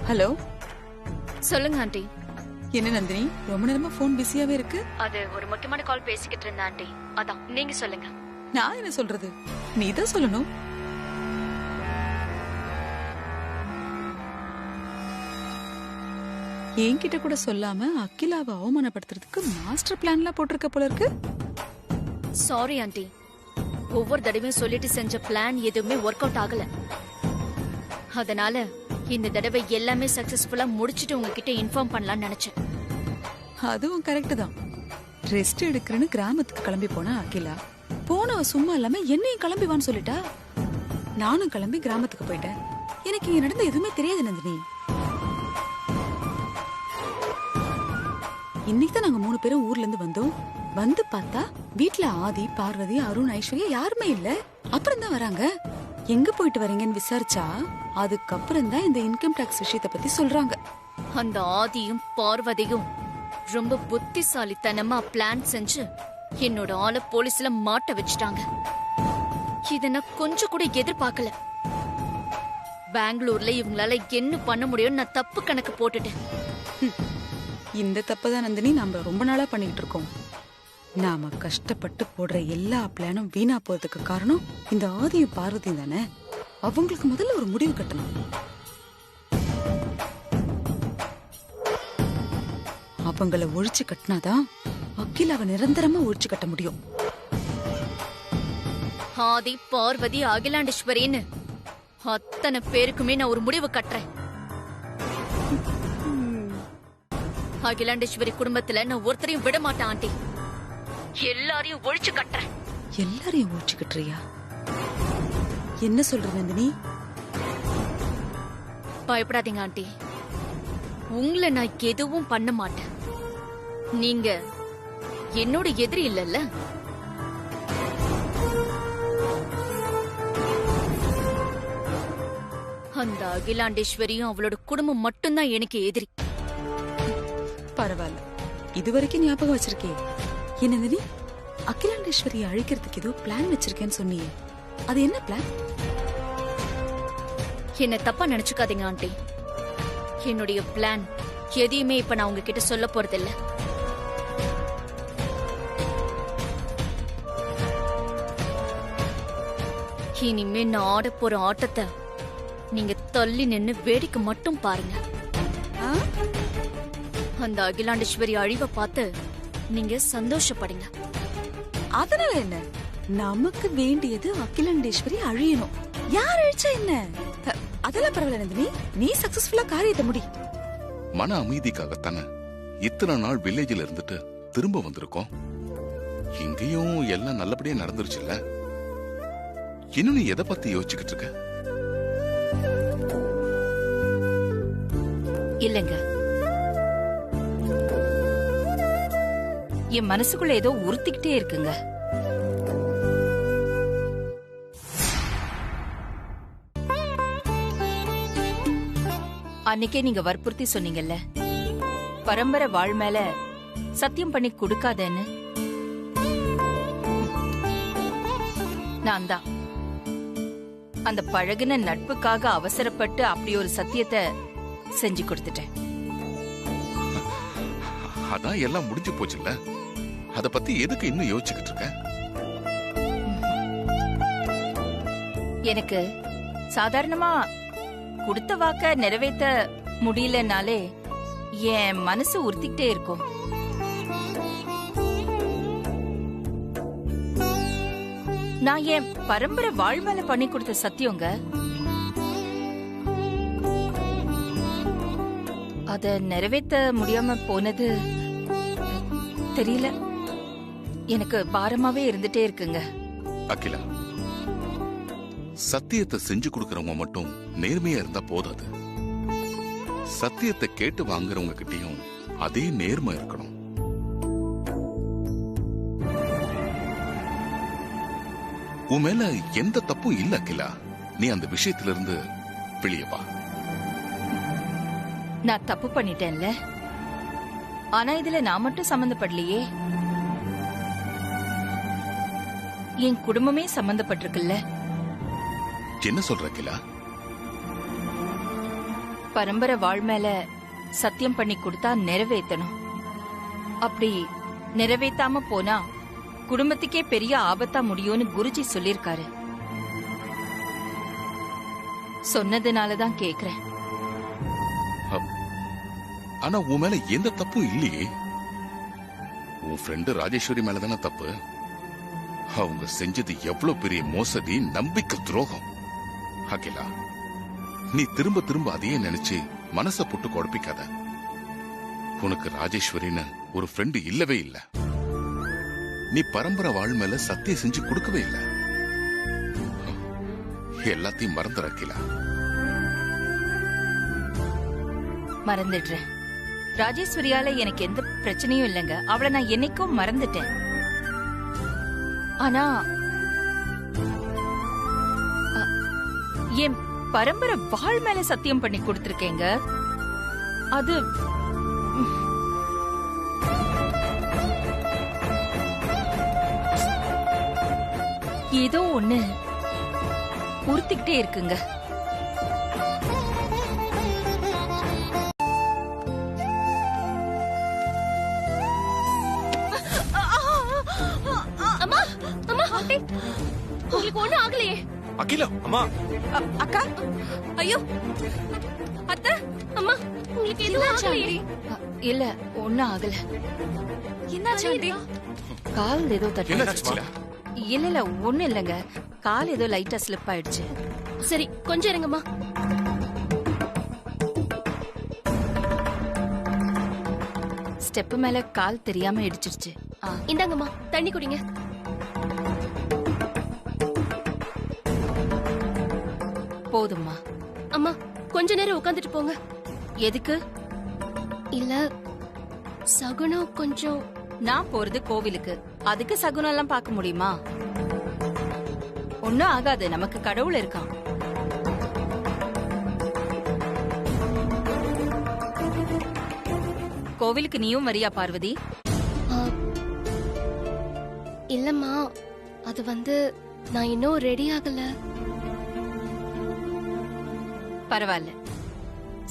Hello, சொல்லுங்க aunty. என்ன நந்தினி, ரொம்ப நேரமா போன் பிஸியாவே இருக்கு? அது ஒரு முக்கியமான கால் பேசிக்கிட்டு இருந்தேன் ஆண்டி. அதான் நீங்க சொல்லுங்க. நான் என்ன சொல்றது, நீ தான் சொல்லணும். என்கிட்ட கூட சொல்லாம அகிலாவை அவமானப்படுத்துறதுக்கு மாஸ்டர் பிளான்லாம் போட்டிருக்க போல இருக்கு. சாரி ஆண்டி, ஒவ்வொரு தடவையும் சொல்லிட்டு செஞ்ச பிளான் எதுவுமே ஒர்க் அவுட் ஆகல. அதனால இந்த தடவை எல்லாமே சக்சஸ்ஃபுல்லா முடிச்சிட்டு உங்ககிட்ட இன்ஃபார்ம் பண்ணலாம்னு நினைச்சேன். அதுவும் கரெக்ட் தான். ரெஸ்ட் எடுக்கிறேன்னு கிராமத்துக்கு கிளம்பி போனா அகிலா, போனவ சும்மா இல்லாம என்னையும் கிளம்பிவான்னு சொல்லிட்டா. நானும் கிளம்பி கிராமத்துக்கு போயிட்டேன். எனக்கு இங்க நடந்த எதுவுமே தெரியாது நந்தினி. இன்னைக்கு தான் நாங்க 3 பேரும் ஊர்ல இருந்து வந்தோம். வந்து பார்த்தா வீட்ல ஆதி, பார்வதி, அருண், ஐஸ்வர்யா யாருமே இல்ல. அப்புறம் தான் வராங்க. எங்க போயிட்டு வரீங்கன்னு விசாரிச்சா அதுக்கப்புறம் தான் இந்த இன்கம் டாக்ஸ் விஷயத்தை பத்தி சொல்றாங்க. அந்த ஆதியும் பார்வதியும் ரொம்ப புத்திசாலித்தனமா பிளான் செஞ்சு என்னோட ஆளை போலீஸ்ல மாட்ட வச்சுட்டாங்க. இத நான் கொஞ்சம் கூட எதிர்பார்க்கல. பெங்களூர்ல இவங்களால என்ன பண்ண முடியும்னு நான் தப்பு கணக்கு போட்டுட்டேன். இந்த தப்பதான் நந்தினி நாம ரொம்ப நாளா பண்ணிட்டு இருக்கோம். நாம கஷ்டப்பட்டு போடுற எல்லா பிளானும் வீணா போறதுக்கு காரணம் இந்த ஆதியும் பார்வதியும் தானே. அவங்களுக்கு முதல்ல ஒரு முடிவு கட்டணும். அவங்கள ஒழிச்சு கட்டினாதான் அகிலாவை நிரந்தரமா ஒழிச்சு கட்ட முடியும். ஆதி, பார்வதி, அகிலாண்டேஸ்வரின்னு அத்தனை பேருக்குமே நான் ஒரு முடிவு கட்டுறேன். அகிலாண்டேஸ்வரி குடும்பத்துல நான் ஒருத்தரையும் விட மாட்டேன் ஆண்டி. எல்லாரையும் ஒழிச்சு கட்டுறேன். எல்லாரையும் ஒழிச்சு கட்டுறியா? என்ன சொல்ற நந்தினி? பயப்படாதீங்க ஆண்டி, உங்களை நான் எதுவும் பண்ண மாட்டேன். நீங்க என்னோட எதிரி இல்லல்ல. அந்த அகிலாண்டேஸ்வரியும் அவளோட குடும்பம் மட்டும்தான் எனக்கு எதிரி. பரவாயில்ல, இதுவரைக்கும் ஞாபகம் வச்சிருக்கே. என்ன நந்தினி, அகிலாண்டேஸ்வரியை அழிக்கிறதுக்கு ஏதோ பிளான் வச்சிருக்கேன்னு சொன்னியே, அது என்ன பிளான்? என்ன தப்பா நினைச்சுக்காதீங்க ஆண்டி. என்னுடைய பிளான் எதையுமே இப்ப நான் உங்ககிட்ட சொல்ல போறதில்ல. இனிமே நான் ஆட போற ஆட்டத்தை நீங்க தள்ளி நின்னு வேடிக்கை மட்டும் பாருங்க. அந்த அகிலாண்டேஸ்வரி அழிவை பார்த்து நீங்க சந்தோஷப்படுங்க. அதனால என்ன, நமக்கு வேண்டியது அகிலாண்டேஸ்வரி அழியணும். யார் அழிச்சா என்ன, அதெல்லாம் பரவாயில்ல நந்தினி. நீ சக்சஸ்ஃபுல்லா காரியத்தை முடி. மன அமைதிக்காகத்தானே இத்தனை நாள் வில்லேஜில் இருந்துட்டு திரும்ப வந்திருக்கோம். இங்கேயும் எல்லாம் நல்லபடியா நடந்துருச்சுல்ல. இன்னும் நீ எதை பத்தி யோசிச்சுக்கிட்டு இருக்க? இல்லங்க, என் மனசுக்குள்ள ஏதோ உறுத்திக்கிட்டே இருக்குங்க. அன்னைக்கே நீங்க வற்புறுத்தி சொன்னீங்கல்ல, பரம்பரை வாழ் மேல சத்தியம் பண்ணி கொடுக்காதேன்னு. நான் தான் அந்த பழகுன நட்புக்காக அவசரப்பட்டு அப்படி ஒரு சத்தியத்தை செஞ்சு கொடுத்துட்டேன். அதான் எல்லாம் முடிஞ்சு போச்சுல்ல, அத பத்தி எதுக்கு இன்னும் யோசிச்சுக்கிட்டு இருக்க? எனக்கு சாதாரணமா கொடுத்த வாக்க நிறைவேற்ற முடியலனாலே என் மனசு உறுத்திக்கிட்டே இருக்கும். நான் என் பரம்பரை வாழ்மேல பண்ணி கொடுத்த சத்தியங்க, அத நிறைவேற்ற முடியாம போனது தெரியல, எனக்கு பாரமாவே இருந்துட்டே இருக்குங்க. அகிலா, சத்தியத்தை செஞ்சு கொடுக்கறவங்க மட்டும் நேர்மையா இருந்தா போதாது. சத்தியத்தை கேட்டு வாங்குறவங்க கிட்டயும் அதே நேர்மை இருக்கணும். உன் மேல எந்த தப்பும் இல்ல அகிலா. நீ அந்த விஷயத்துல இருந்து வெளியே வா. நான் தப்பு பண்ணிட்டேன்ல, ஆனா இதுல நான் மட்டும் சம்பந்தப்படலையே, என் குடும்பமே சம்பந்தப்பட்டிருக்குல்ல. என்ன சொல்ற அகிலா? பரம்பரை வாழ் மேல சத்தியம் பண்ணி கொடுத்தா நிறைவேத்தணும். அப்படி நிறைவேத்தாம போனா குடும்பத்துக்கே பெரிய ஆபத்தா முடியும்னு குருஜி சொல்லிருக்காரு. சொன்னதுனாலதான் கேக்குறேன். ஆனா உன் மேல எந்த தப்பும் இல்லையே. உன் ஃப்ரெண்டு ராஜேஸ்வரி மேலதானே தப்பு. அவங்க செஞ்சது எவ்வளவு பெரிய மோசடி, நம்பிக்கை துரோகம். அகிலா, நீ திரும்ப திரும்ப அதையே நினைச்சு மனச போட்டு குழப்பிக்காத. உனக்கு ராஜேஸ்வரின்னு ஒரு ஃப்ரெண்டு இல்லவே இல்ல. நீ பரம்பரை வாழ் மேல சத்தியம் செஞ்சு கொடுக்கவே இல்ல. எல்லாத்தையும் மறந்துற அகிலா. மறந்துடுறேன். ராஜேஸ்வரியால எனக்கு எந்த பிரச்சனையும் இல்லைங்க. அவளை நான் என்னைக்கும் மறந்துட்டேன். ஆனா என் பரம்பரை வாழ் மேல சத்தியம் பண்ணி கொடுத்திருக்கேங்க. அது ஏதோ ஒண்ணு உறுத்திக்கிட்டே இருக்குங்க. அம்மா அம்மா ஆண்டி, உங்களுக்கு ஒண்ணும் ஆகலையே? அகிலா, அம்மா, அக்கா, ஐயோ அத்தை, அம்மா உங்களுக்கு எதுவும் ஆகலையே? இல்ல, ஒண்ணும் ஆகல. என்னாச்சு ஆண்டி? கால் ஏதோ தட்டி. என்னாச்சு? இல்ல இல்ல, ஒண்ணும் இல்லங்க. கால் ஏதோ லைட்டா ஸ்லிப் ஆயிடுச்சு. சரி, கொஞ்சம் இருங்கம்மா. ஸ்டெப் மேல கால் தெரியாம இடிச்சிருச்சு. இந்தாங்கம்மா, தண்ணி குடிங்க. போதும்மா. அம்மா, கொஞ்ச நேரம் உட்காந்துட்டு போங்க. எதுக்கு? இல்ல, சகுனம் கொஞ்சம். நான் போறது கோவிலுக்கு. அதுக்கு சகுனம் எல்லாம் பார்க்க முடியுமா? ஒண்ணும் ஆகாது, நமக்கு கடவுள் இருக்கான். கோவிலுக்கு நீயும் வரியா பார்வதி? ஆ, இல்லம்மா, அது வந்து நான் இன்னும் ரெடி ஆகல. பரவாயில்ல.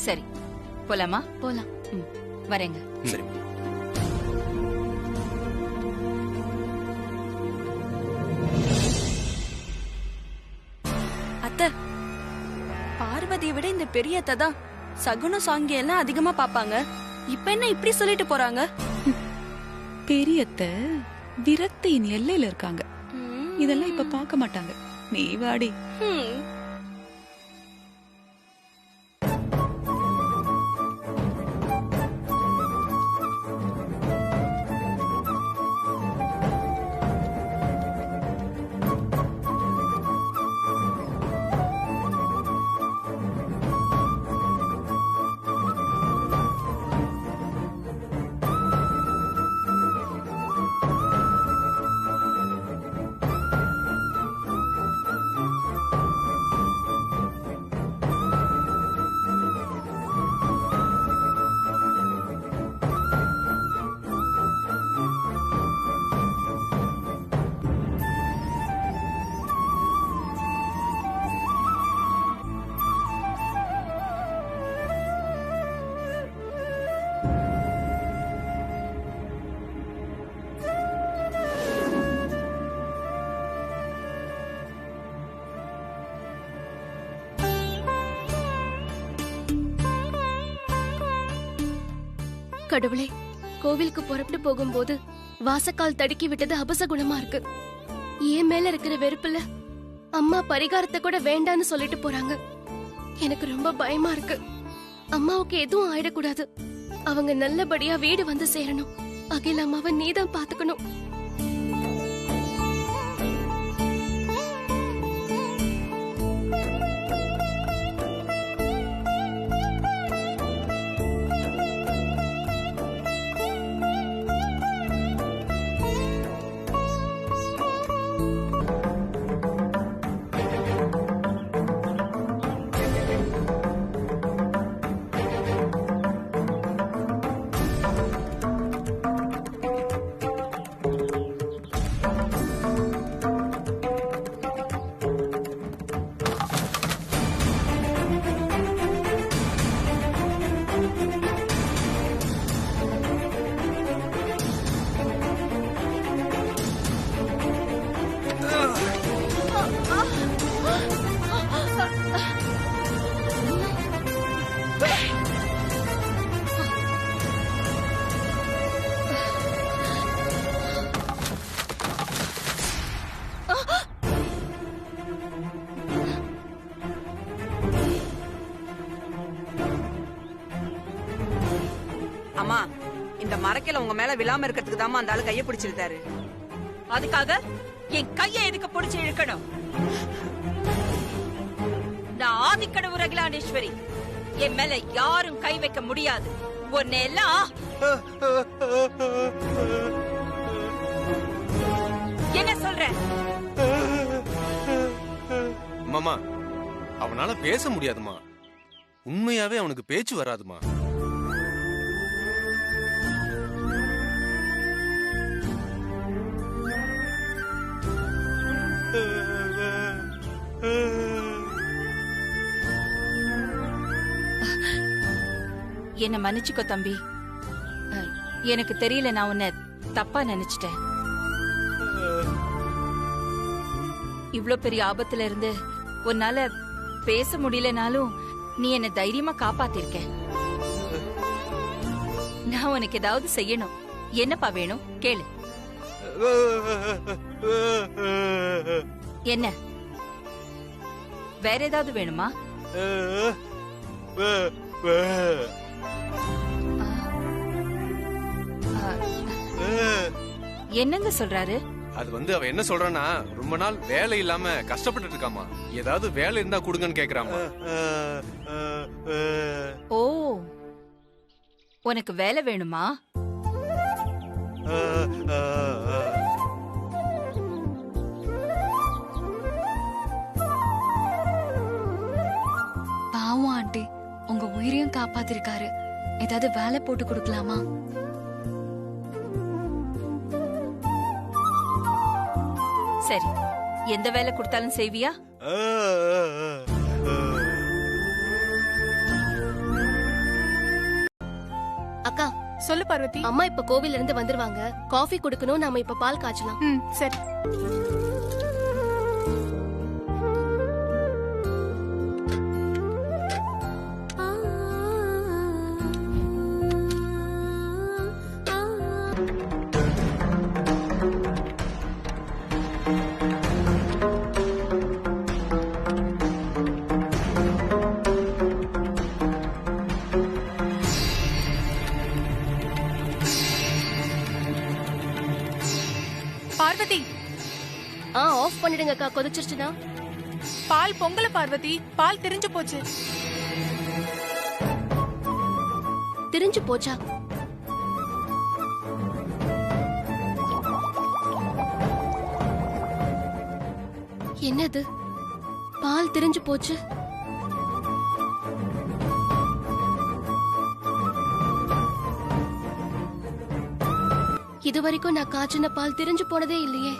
சரி, போலாமா? போலாம். வரேங்க. சரி. அத்தை, பார்வதியை விட இந்த பெரிய அத்தை தான் சகுனம் சாங்கியம் எல்லாம் அதிகமா பாப்பாங்க. இப்ப என்ன இப்படி சொல்லிட்டு போறாங்க? பெரியத்த விரக்தியின் எல்லையில இருக்காங்க. இதெல்லாம் இப்ப பார்க்க மாட்டாங்க. நீ வாடி. கடவுளே, கோவிலுக்கு புறப்பட்டு போகும்போது வாசக்கால் தடுக்கி விட்டது அபசகுணமா இருக்கு. ஏன் மேல இருக்கிற வெறுப்புல அம்மா பரிகாரத்தை கூட வேண்டான்னு சொல்லிட்டு போறாங்க. எனக்கு ரொம்ப பயமா இருக்கு. அம்மாவுக்கு எதுவும் ஆயிடக்கூடாது. அவங்க நல்லபடியா வீடு வந்து சேரணும். அகில அம்மாவை நீதான் பாத்துக்கணும். மரக்கையில உங்க மேல விழாம இருக்கிறதுக்கு தாமா அந்த ஆளு கைய பிடிச்சிருந்தாரு. அதுக்காக என் கையை எதுக்கு பிடிச்சு இழுக்கணும்? நான் ஆதிக்கடவுர் அகிலாண்டேஸ்வரி. என் மேல யாரும் கை வைக்க முடியாது. உன்னை எல்லாம் என்ன சொல்ற? மாமா, அவனால பேச முடியாதுமா. உண்மையாவே அவனுக்கு பேச்சு வராதுமா. என்ன மன்னிச்சுக்கோ தம்பி. எனக்கு தெரியல, நான் உன்னை தப்பா நினைச்சிட்டேன். இவ்ளோ பெரிய ஆபத்துல இருந்து உன்னால பேச முடியலனாலும் நீ என்ன தைரியமா காப்பாத்திருக்க. நான் உனக்கு ஏதாவது செய்யணும். என்னப்பா வேணும் கேளு. என்ன வேற ஏதாவது வேணுமா? என்னங்க சொல்றாரு? அது அவ என்ன சொல்றானா, ரொம்ப நாள் வேலை இல்லாம கஷ்டப்பட்டு இருக்காமா. ஏதாவது வேலை இருந்தா கொடுங்கன்னு கேக்குறாமா. ஓ, உனக்கு வேலை வேணுமா? பாவம் ஆண்டி, உங்க உயிரையும் காப்பாத்திருக்காரு. ஏதாவது வேலை போட்டு கொடுக்கலாமா? சரி, எந்த வேலை கொடுத்தாலும் செய்வியா? அக்கா சொல்லு பார்வதி. அம்மா இப்ப கோவில்ல இருந்து வந்துருவாங்க. காஃபி குடுக்கணும். நாம இப்ப பால் காய்ச்சலாம். சரி. பார்வதி, ஆஃப் பண்ணிடுங்க அக்கா. கொதிச்சிருச்சுனா பால் பொங்கல பார்வதி. பால் திரிஞ்சு போச்சு. திரிஞ்சு போச்சா? என்னது, பால் திரிஞ்சு போச்சு? இதுவரைக்கும் நான் காய்ச்சின பால் திரிஞ்சு போனதே இல்லையே.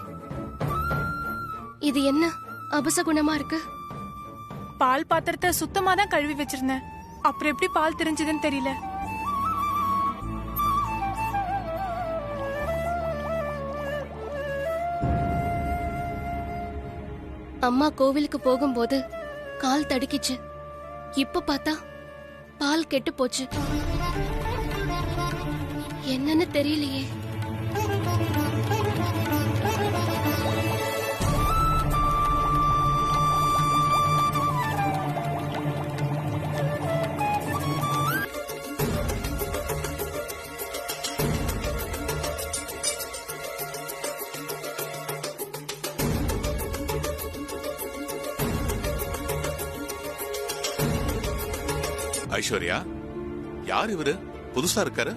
இது என்ன அபசகுணமா இருக்கு? பால் பாத்திரத்தை சுத்தமா தான் கழுவி வச்சிருந்தேன். அப்புறம் எப்படி பால் திரிஞ்சதுன்னு தெரியல. அம்மா கோவிலுக்கு போகும்போது கால் தடுக்கிச்சு. இப்ப பார்த்தா பால் கெட்டு போச்சு. என்னன்னு தெரியலையே. ஐஸ்வர்யா, யார் இவரு? புதுசா இருக்காரு.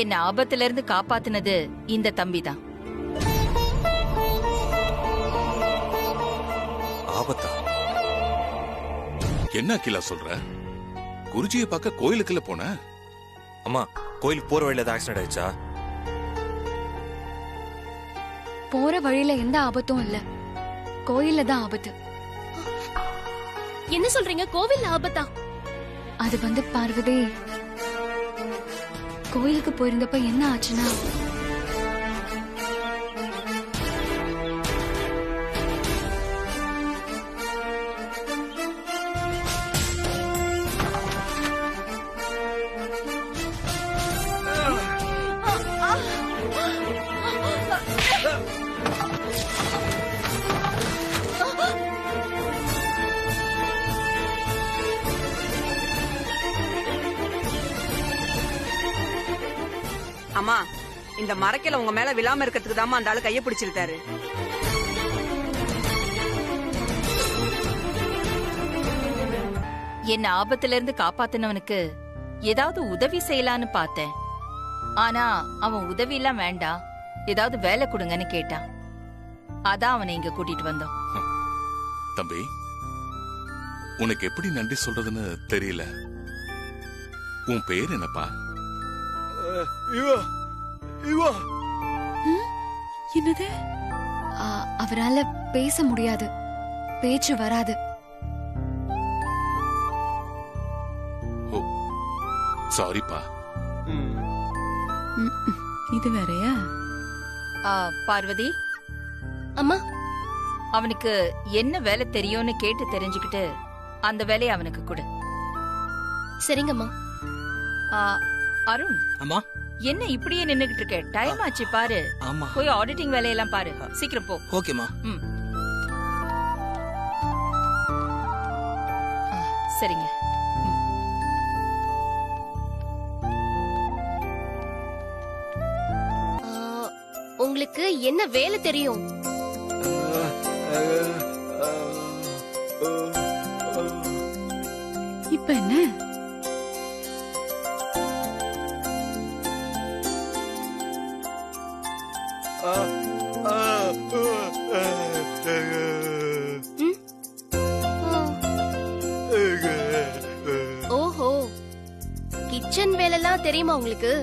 என்ன ஆபத்துல இருந்து காப்பாத்தினது இந்த தம்பி தான். ஆபத்தா? என்ன அகிலா சொல்ற? குருஜியை பார்க்க கோயிலுக்குள்ள போன? அம்மா, கோயிலுக்கு போற வழியில ஆக்சிடென்ட் ஆயிடுச்சா? போற வழியில எந்த ஆபத்தும் இல்ல, கோயில்ல தான் ஆபத்து. என்ன சொல்றீங்க? கோவில்ல ஆபத்தா? அது பார்வதி, கோயிலுக்கு போயிருந்தப்ப என்ன ஆச்சுன்னா, அம்மா இந்த மரக்கில உங்க மேல விழாம இருக்கிறதுக்கு தாமா அந்த ஆளு கைய பிடிச்சிருந்தாரு. என்ன ஆபத்துல இருந்து காப்பாத்தினவனுக்கு ஏதாவது உதவி செய்யலான்னு பார்த்தேன். ஆனா அவன் உதவி எல்லாம் வேண்டாம், ஏதாவது வேலை கொடுங்கன்னு கேட்டான். அதான் அவனை இங்க கூட்டிட்டு வந்தோம். தம்பி, உனக்கு எப்படி நன்றி சொல்றதுன்னு தெரியல. உன் பேர் என்னப்பா? என்னது? அவரால பேச முடியாது, பேச்சு வராது. சாரிப்பா. இது வேறயா? பார்வதி, அம்மா, அவனுக்கு என்ன வேலை தெரியும்னு கேட்டு தெரிஞ்சுக்கிட்டு அந்த வேலையை அவனுக்கு கொடு. சரிங்கம்மா. அருண், அம்மா, என்ன இப்படியே நின்னுகிட்டு இருக்க? டைம் ஆச்சு பாரு. ஆமா, போய் ஆடிட்டிங் வேலையெல்லாம் பாரு, சீக்கிரம் போ. ஓகேமா. சரிங்க. உங்களுக்கு என்ன வேலை தெரியும்? இப்ப என்ன? ஓஹோ, கிச்சன் வேலைலாம் தெரியுமா உங்களுக்கு?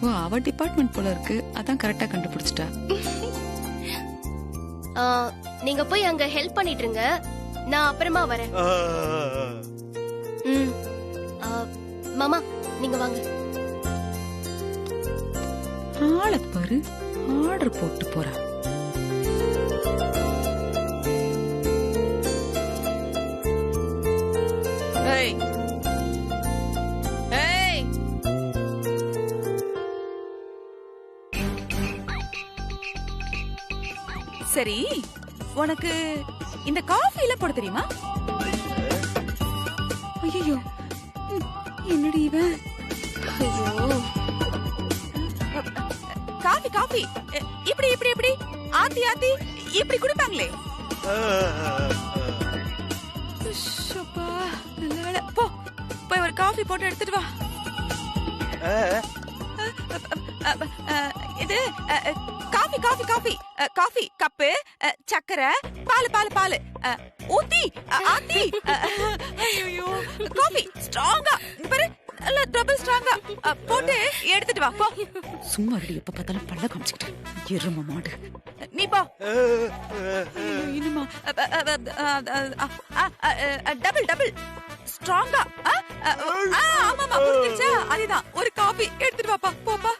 ஓ, அவ டிபார்ட்மெண்ட் போல இருக்கு. அதான் கரெக்டா கண்டுபிடிச்சிட்டா. நீங்க போய் அங்க ஹெல்ப் பண்ணிட்டு இருங்க, நான் அப்புறமா வரேன். மாமா, நீங்க வாங்க. ஆளை பாரு, ஆர்டர் போட்டு போறா. சரி, உனக்கு இந்த காஃபில போட தெரியுமா? ஐயோ, என்னடி இவன்? ஐயோ, காஃபி காஃபி இப்படி இப்படி இப்படி ஆத்தி ஆத்தி இப்படி குடிப்பாங்களே. ஷப்பா, நல்ல வேளை. போ, போய் ஒரு காஃபி போட்டு எடுத்துட்டு வா. இது coffee coffee coffee coffee cup, சக்கரை, பால் பால் பால் ஊத்தி ஆத்தி. ஐயோ, காஃபி ஸ்ட்ராங்கா பாரு, நல்ல டபுள் ஸ்ட்ராங்கா போட்டு எடுத்துட்டு வா. போ. சும்மா ரெடி, எப்ப பார்த்தாலும் பல்ல காமிச்சுக்கிட்டு எரும மாடு. நீ போ. இனிமா டபுள் டபுள் ஸ்ட்ராங்கா. ஆமாமா, புரிஞ்சிருச்சா? அதுதான் ஒரு காஃபி எடுத்துட்டு வாப்பா. போப்பா.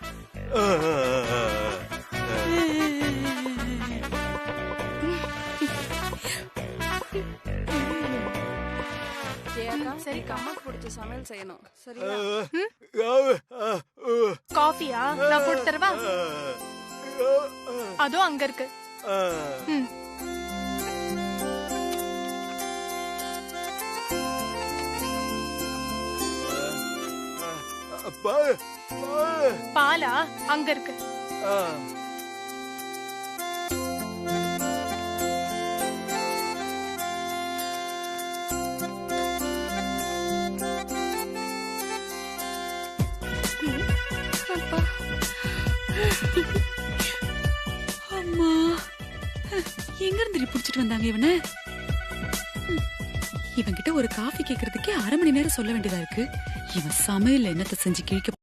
சரி, அம்மாக்கு பிடிச்ச சமையல் செய்யணும். சரியா? காஃபியா? நான் போட்டு தரவா? அதுவும் அங்க இருக்கு. பாலா? அங்க இருக்கு. அம்மா, எங்க இருந்து புடிச்சிட்டு வந்தாங்க இவனை? இவன்கிட்ட ஒரு காஃபி கேக்குறதுக்கே 1/2 மணி நேரம் சொல்ல வேண்டியதா இருக்கு. இவன் சமையல் என்னத்தை செஞ்சு கிழிக்க.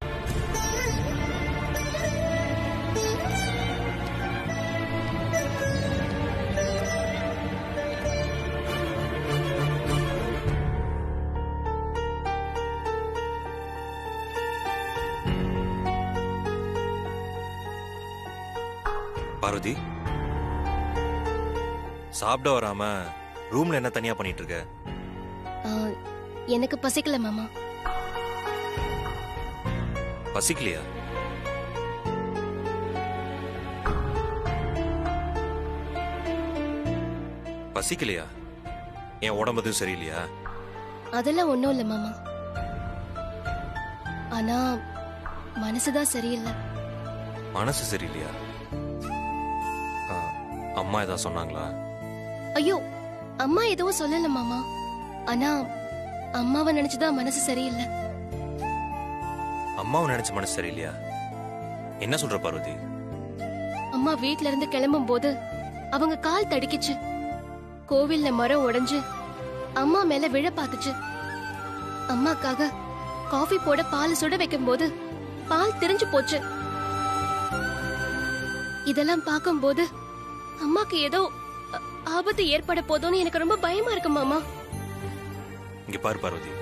பார்வதி, சாப்பிட வராம ரூம்ல என்ன தனியா பண்ணிட்டு இருக்க? எனக்கு பசிக்கல மாமா. பசிக்கலையா? பசிக்கலையா? என் உடம்பும் சரியில்லையா? அதெல்லாம் ஒண்ணும் இல்ல மாமா. ஆனா மனசுதான் சரியில்லை. மனசு சரியில்லையா? ஆ, அம்மா ஏதாவது சொன்னாங்களா? ஐயோ, அம்மா எதுவும் சொல்லல மாமா. ஆனா அம்மாவை நினைச்சுதான் மனசு சரியில்லை. அம்மாவை நினைச்ச மனசு சரியில்லையா? என்ன சொல்ற பார்வதி? அம்மா வீட்ல இருந்து கிளம்பும் போது அவங்க கால் தடுக்கிச்சு. கோவில்ல மரம் உடைஞ்சு அம்மா மேல விழ பாத்துச்சு. அம்மாக்காக காஃபி போட பால் சுட வைக்கும் போது பால் திரிஞ்சு போச்சு. இதெல்லாம் பார்க்கும்போது அம்மாக்கு ஏதோ ஆபத்து ஏற்பட போதோன்னு எனக்கு ரொம்ப பயமா இருக்கு மாமா. இங்க பாரு பார்வதி,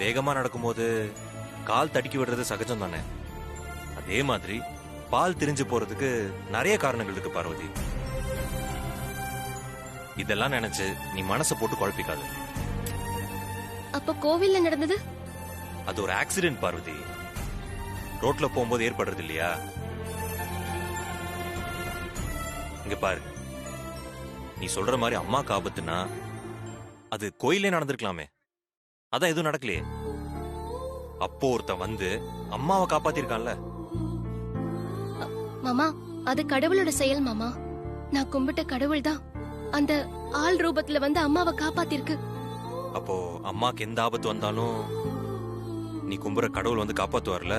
வேகமா நடக்கும்போது கால் தடுக்கி விடுறது சகஜம் தானே. அதே மாதிரி பால் திரிஞ்சு போறதுக்கு நிறைய காரணங்கள் இருக்கு பார்வதி. இதெல்லாம் நினைச்சு நீ மனசை போட்டு குழப்பிக்காது. அப்ப கோவில்ல நடந்தது அது ஒரு ஆக்சிடென்ட் பார்வதி. ரோட்ல போகும்போது ஏற்படுறது இல்லையா? இங்க பாரு, நீ சொல்ற மாதிரி அம்மாக்கு ஆபத்துனா அது கோயிலே நடந்திருக்கலாமே. அதான் எதுவும் நடக்கலையே. அப்போ ஒருத்தன் வந்து அம்மாவை காப்பாத்திருக்கான்ல. மாமா, அது கடவுளோட செயல் மாமா. நான் கும்பிட்ட கடவுள் தான் அந்த ஆள் ரூபத்துல வந்து அம்மாவை காப்பாத்திருக்கு. அப்போ அம்மாக்கு எந்த ஆபத்து வந்தாலும் நீ கும்புற கடவுள் வந்து காப்பாத்துவார்ல.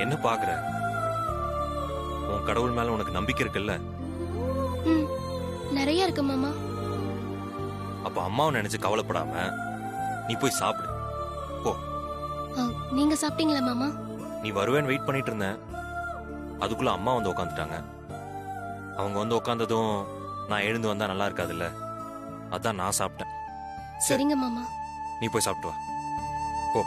என்ன பாக்குற? உன் கடவுள் மேல உனக்கு நம்பிக்கை இருக்குல்ல? நிறைய இருக்கு மாமா. அப்ப அம்மாவை நினைச்சு கவலைப்படாம நீ போய் சாப்பிடு போ. நீங்க சாப்பிட்டீங்களா மாமா? நீ வருவேன்னு வெயிட் பண்ணிட்டு இருந்தேன். அதுக்குள்ள அம்மா வந்து உட்காந்துட்டாங்க. அவங்க வந்து உட்காந்ததும் நான் எழுந்து வந்தா நல்லா இருக்காதுல்ல, அதான் நான் சாப்பிட்டேன். சரிங்க மாமா. நீ போய் சாப்பிட்டு வா போ.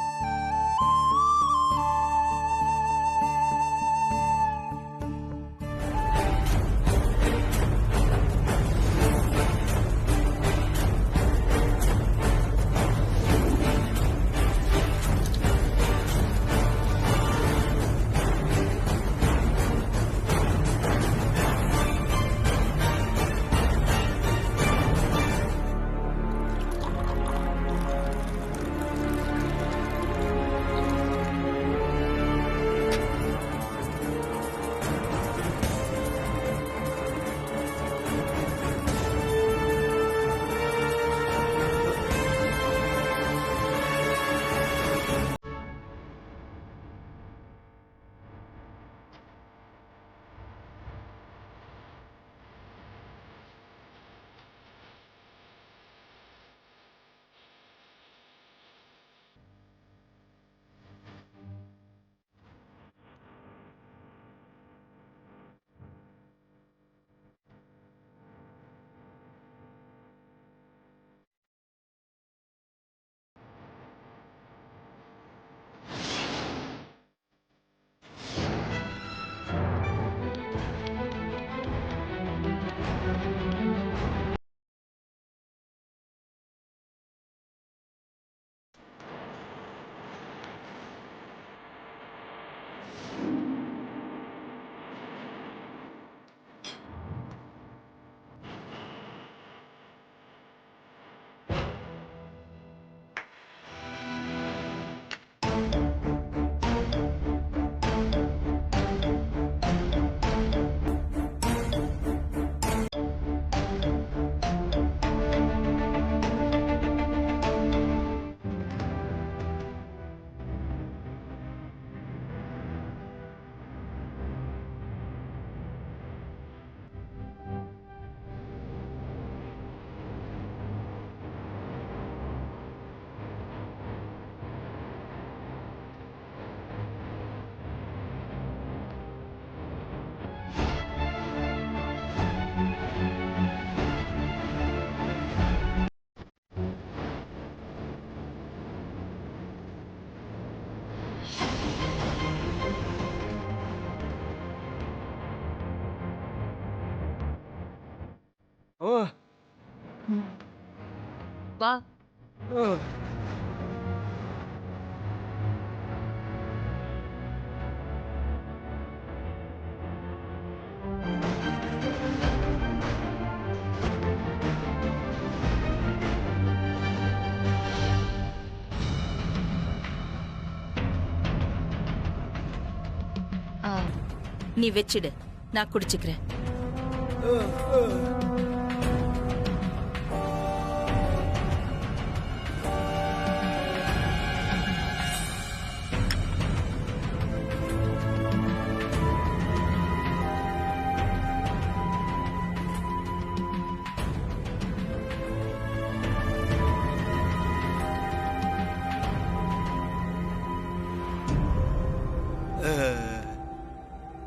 வா. நீ வச்சிடு, நான் குடிச்சுக்கிறேன்.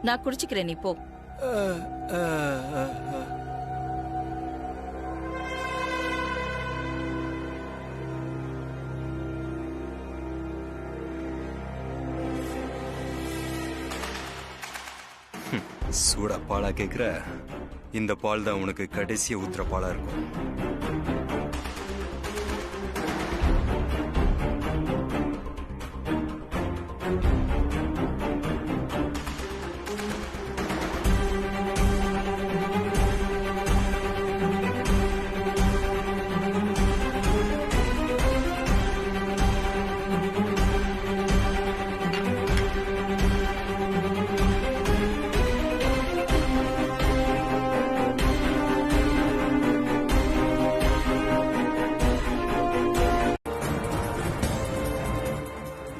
நான் குடிச்சுக்கிறேன், நீ போ. சூடா பாலா கேக்குற? இந்த பால் தான் உனக்கு கடைசியா ஊத்துற பாலா இருக்கும்.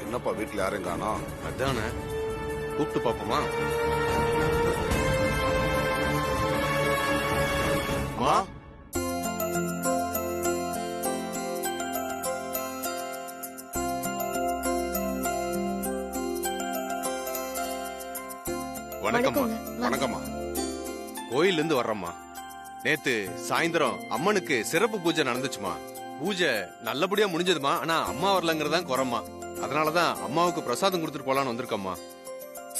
என்னப்பா வீட்டுல யாரும் காணோம்? அதானே கூப்பிட்டு பாப்போமா? அம்மா, வணக்கம்மா. வணக்கம்மா. கோயில்ல இருந்து வர்றம்மா. நேத்து சாயந்தரம் அம்மனுக்கு சிறப்பு பூஜை நடந்துச்சுமா. பூஜை நல்லபடியா முடிஞ்சதுமா. ஆனா அம்மா வரலங்கிறதான் குறம்மா. அதனாலதான் அம்மாவுக்கு பிரசாதம் கொடுத்துட்டு போலான்னு வந்திருக்கம்மா.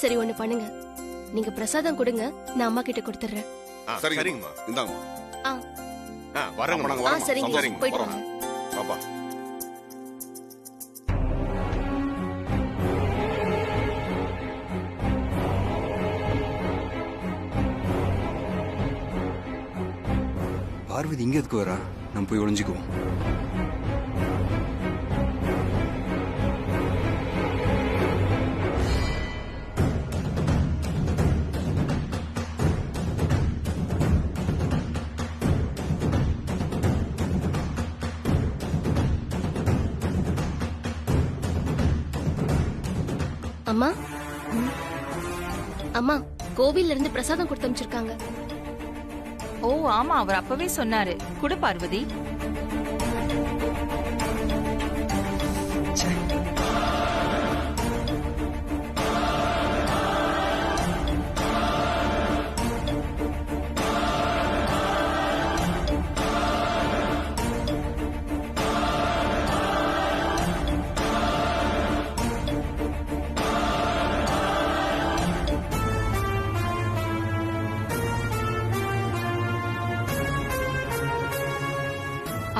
சரி, ஒண்ணு பண்ணுங்க, நீங்க பிரசாதம் கொடுங்க, நான் அம்மா கிட்ட கொடுத்துறேன். சரிங்கம்மா. இந்தாங்கம்மா. வரேங்க. சரிங்க, போயிட்டு வாங்க. பாப்பா. பார்வதி இங்க எதுக்கு வரா? நம்ம போய் ஒளிஞ்சுக்குவோம். அம்மா, அம்மா, கோவில்ல இருந்து பிரசாதம் கொடுத்து அனுப்பிச்சிருக்காங்க. ஓ ஆமா, அவர் அப்பவே சொன்னாரு. குடு பார்வதி.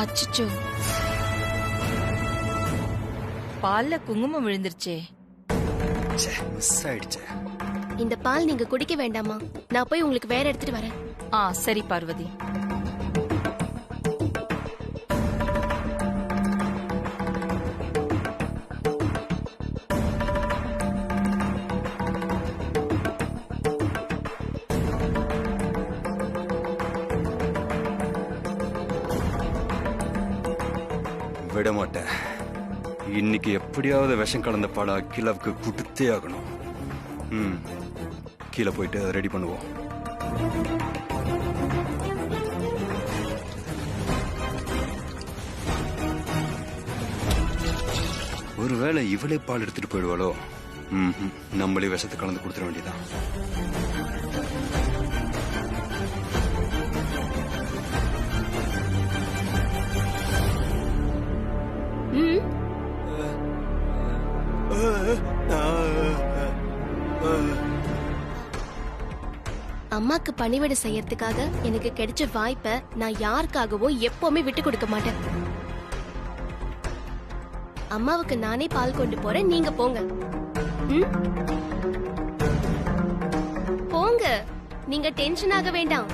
அச்சச்சோ, பால்ல குங்குமம் விழுந்துருச்சே. மிஸ் ஆயிடுச்சே. இந்த பால் நீங்க குடிக்க வேண்டாமா? நான் போய் உங்களுக்கு வேற எடுத்துட்டு வரேன். சரி பார்வதி. விட மாட்டேன். இன்னைக்கு எப்படியாவது விஷம் கலந்த பாலை அகிலாவுக்கு கொடுத்தே ஆகணும். கீழே போயிட்டு அதை ரெடி பண்ணுவோம். ஒருவேளை இவளே பால் எடுத்துட்டு போயிடுவாளோ? நம்மளே விஷத்தை கலந்து கொடுத்துட வேண்டியதான். அம்மாக்கு பணிவிடை செய்யறதுக்காக எனக்கு கிடைச்ச வாய்ப்பை நான் யாருக்காகவும் எப்பவுமே விட்டு கொடுக்க மாட்டேன். அம்மாவுக்கு நானே பால் கொண்டு போறேன், நீங்க போங்க. போங்க, நீங்க டென்ஷன் ஆக வேண்டாம்.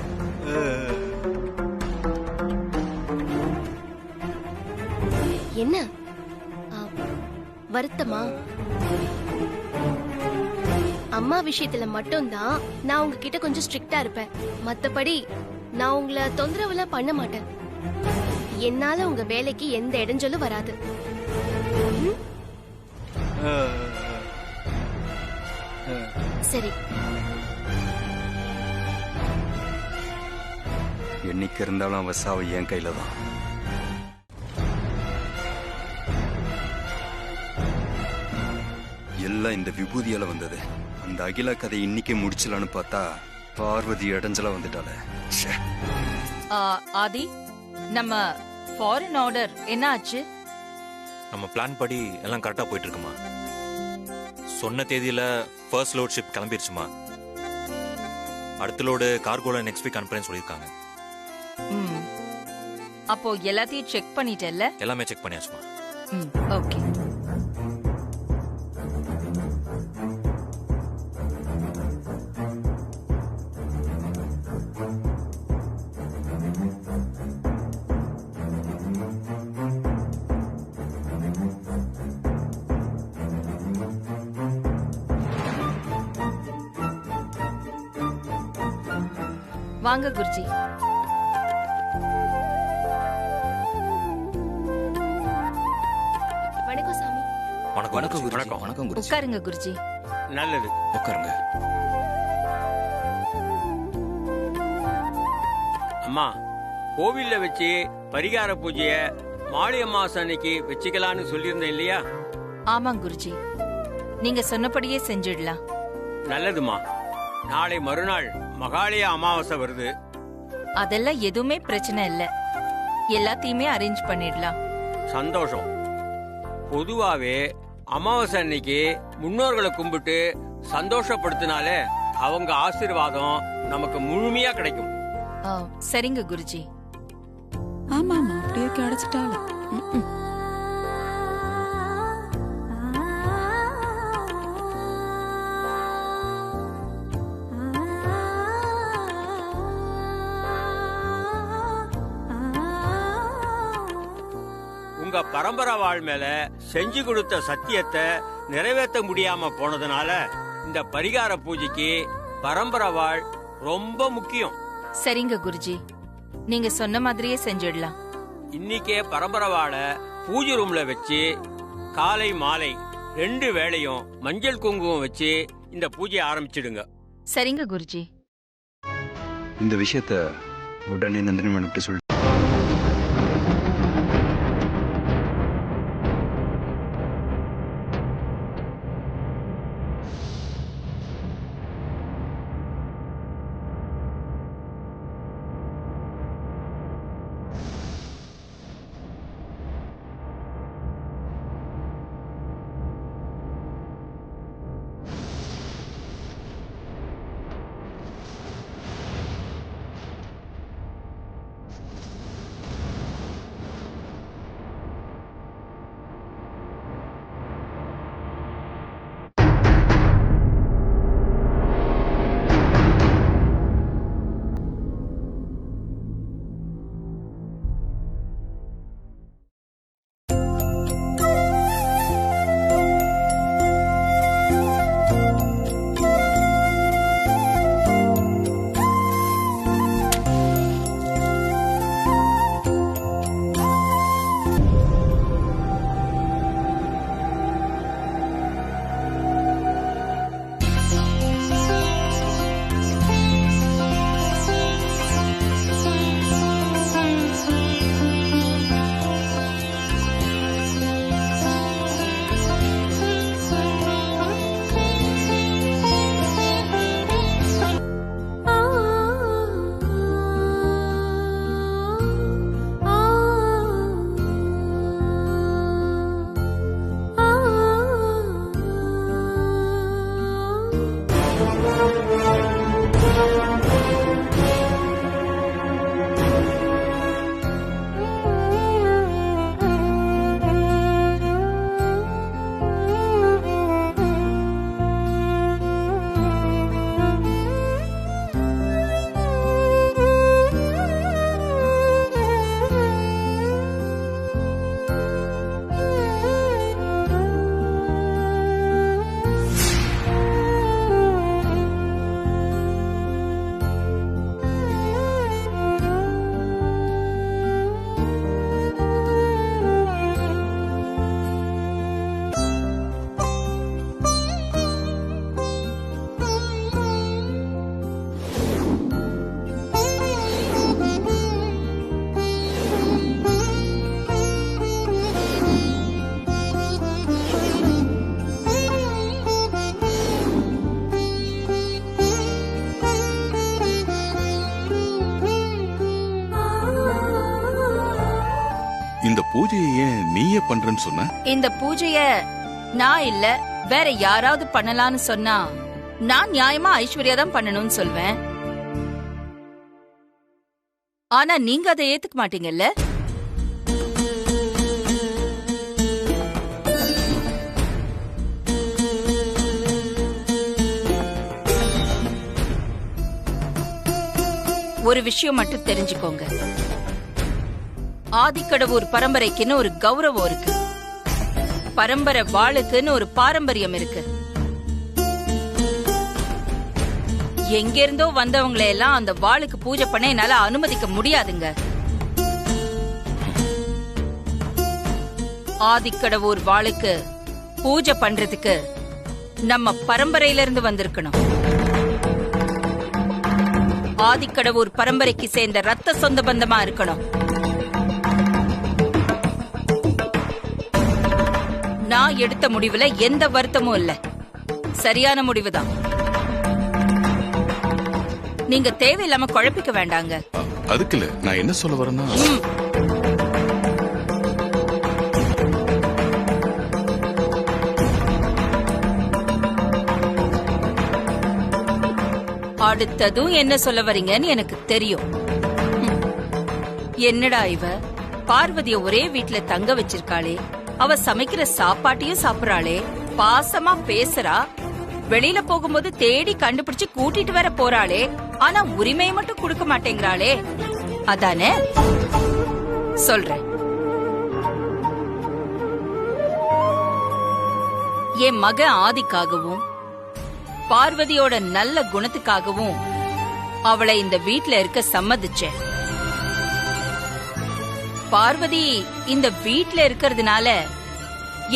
என்ன வருத்தமா? அம்மா விஷயத்துல மட்டும்தான் நான் உங்ககிட்ட கொஞ்சம் ஸ்ட்ரிக்ட்டா இருப்பேன். மத்தபடி நான் உங்களை தொந்தரவுலாம் பண்ண மாட்டேன். என்னால உங்க வேலைக்கு எந்த இடைஞ்சலும் வராது. சரி. என்னைக்கு இருந்தாலும் அவ சாவு என் கையில தான். எல்லாம் இந்த விபூதியால வந்தது. அந்த அகிலா கதை இன்னைக்கே முடிச்சலான்னு பார்த்தா பார்வதி இடைஞ்சலா வந்துட்டாளே. ஆதி, நம்ம ஃபாரின் ஆர்டர் என்ன ஆச்சு? நம்ம பிளான் படி எல்லாம் கரெக்டா போயிட்டு இருக்குமா. சொன்ன தேதியில ஃபர்ஸ்ட் லோட் ஷிப் கிளம்பிருச்சுமா. அடுத்த லோடு கார்கோல நெக்ஸ்ட் வீக் அனுப்புறேன்னு சொல்லியிருக்காங்க. அப்போ எல்லாத்தையும் செக் பண்ணிட்டல்ல? எல்லாமே செக் பண்ணியாச்சுமா. ஓகே. வாங்க குருஜி. வணக்கம் சாமி. வணக்கம் குருஜி. வணக்கம் குருஜி. உட்காருங்க குருஜி. நல்லது, உட்காருங்க. அம்மா கோவில்ல வச்சு பரிகார பூஜைய மாளி அமாவாசை அன்னைக்கு வச்சுக்கலான்னு சொல்லியிருந்தேன் இல்லையா? ஆமாங்க குருஜி, நீங்க சொன்னபடியே செஞ்சிடலாம். நல்லதுமா. நாளை மறுநாள் மகாலய அமாவாசை வருது. அதெல்லாம் எதுவுமே பிரச்சனை இல்ல, எல்லாத்தையுமே அரேஞ்ச் பண்ணிடலாம். சந்தோஷம். பொதுவாவே அமாவாசை அன்னைக்கு முன்னோர்களை கும்பிட்டு சந்தோஷப்படுத்தினாலே அவங்க ஆசீர்வாதம் நமக்கு முழுமையா கிடைக்கும். சரிங்க குருஜி. ஆமா ஆமா, அப்படியே கிடைச்சிட்டாலும் உங்க பரம்பரை வாழ் மேல செஞ்சு கொடுத்த சத்தியத்தை நிறைவேற்ற முடியாம போனதுனால இந்த பரிகார பூஜைக்கு பரம்பரை வாழ் ரொம்ப முக்கியம். சரிங்க குருஜி, நீங்க சொன்ன மாதிரியே செஞ்சிடலாம். இன்னைக்கே பரம்பரை வாழை பூஜை ரூம்ல வச்சு காலை மாலை 2 வேளையும் மஞ்சள் குங்குமம் வச்சு இந்த பூஜையை ஆரம்பிச்சிடுங்க. சரிங்க குருஜி. இந்த விஷயத்த உடனே நந்தினி மேடம் சொல்லி இந்த பூஜையை ஏன் நீயே பண்றேன்னு சொன்ன? இந்த பூஜைய நான் இல்ல வேற யாராவது பண்ணலாம்னு சொன்னா நான் நியாயமா ஐஸ்வர்யா தான் பண்ணணும்னு சொல்வேன். ஆனா நீங்க அதை ஏத்துக்க மாட்டீங்கல்ல? ஒரு விஷயம் மட்டும் தெரிஞ்சுக்கோங்க, ஆதிக்கடவுர் பரம்பரைக்குன்னு ஒரு கௌரவம் இருக்கு, பரம்பரை வாளுக்குன்னு ஒரு பாரம்பரியம் இருக்கு. எங்கிருந்தோ வந்தவங்களை எல்லாம் அந்த வாளுக்கு பூஜை பண்ண என்னால அனுமதிக்க முடியாதுங்க. ஆதிக்கடவுர் வாளுக்கு பூஜை பண்றதுக்கு நம்ம பரம்பரையில இருந்து வந்திருக்கணும். ஆதிக்கடவுர் பரம்பரைக்கு சேர்ந்த ரத்த சொந்த பந்தமா இருக்கணும். நான் எடுத்த முடிவுல எந்த வருத்தமும் இல்ல, சரியான முடிவுதான். நீங்க தேவையில்லாம குழப்பிக்க வேண்டாங்க. அதுக்கு இல்ல, நான் என்ன சொல்ல வரேன்னா, அடுத்ததும் என்ன சொல்ல வரீங்கன்னு எனக்கு தெரியும். என்னடா இவ பார்வதிய ஒரே வீட்டுல தங்க வச்சிருக்காளே, அவ சமைக்கிற சாப்பாட்டையும் சாப்பிடறாளே, பாசமா பேசுறா, வெளியில போகும்போது தேடி கண்டுபிடிச்சு கூட்டிட்டு வர போறாளே, ஆனா உரிமையை மட்டும் கொடுக்க மாட்டேங்கிறாளே, அதானே சொல்றேன். என் மக ஆதிக்காகவும் பார்வதியோட நல்ல குணத்துக்காகவும் அவளை இந்த வீட்ல இருக்க சம்மதிச்சேன். பார்வதி இந்த வீட்ல இருக்கிறதுனால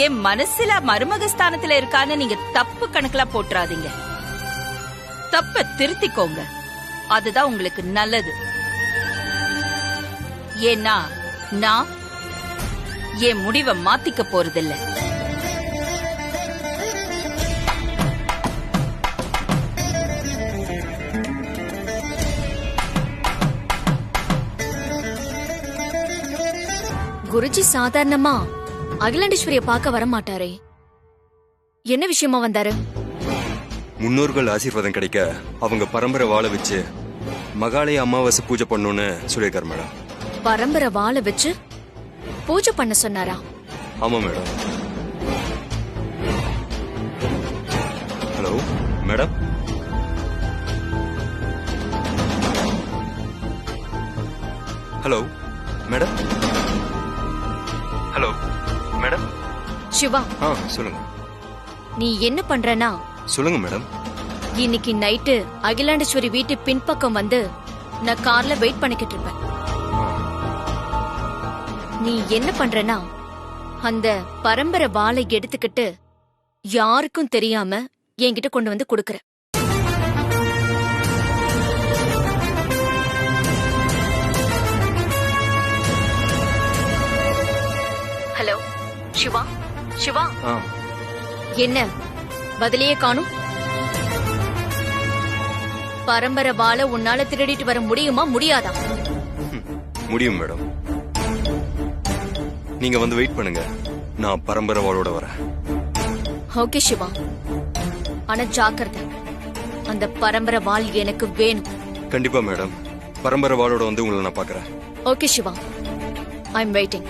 என் மனசுல மருமக ஸ்தானத்துல இருக்கான்னு நீங்க தப்பு கணக்குல போட்டுறாதீங்க. தப்ப திருத்திக்கோங்க, அதுதான் உங்களுக்கு நல்லது. ஏன்னா நான் என் முடிவை மாத்திக்க போறதில்லை. குருஜி சாதாரணமா அகிலாண்டேஸ்வரிய பார்க்க வர மாட்டாரே, என்ன விஷயமா வந்தாரு? முன்னோர்கள் ஆசீர்வாதம் கிடைக்க அவங்க பரம்பரை வாழ வச்சு மகாலய அமாவாசை பூஜை பண்ணணும்னு சொல்லியிருக்காரு மேடம். பரம்பரை வாழ வச்சு பூஜை பண்ண சொன்னாரா? ஆமா madam. Hello madam. Hello madam. Hello madam. Siva, சொல்லுங்க. நீ என்ன பண்றனா? சொல்லுங்க மேடம். இன்னைக்கு நைட்டு அகிலாண்டேஸ்வரி வீட்டு பின்பக்கம் வந்து நான் கார்ல வெயிட் பண்ணிக்கிட்டு இருப்பேன். நீ என்ன பண்றனா, அந்த பரம்பரை வாளை எடுத்துக்கிட்டு யாருக்கும் தெரியாம என்கிட்ட கொண்டு வந்து கொடுக்கற. ஹலோ சிவா. சிவா, என்ன பதிலையே காணும்? பரம்பரை வாளை உன்னால திருடிட்டு வர முடியுமா முடியாதா? முடியும் மேடம். நீங்க வந்து வெயிட் பண்ணுங்க, நான் பரம்பரை வாளோட வரேன். ஓகே சிவா, ஆனா ஜாக்கிரதை, அந்த பரம்பரை வாள் எனக்கு வேணும். கண்டிப்பா மேடம், பரம்பரை வாளோட வந்து உங்களை நான் பாக்குறேன். Okay Siva, I am waiting.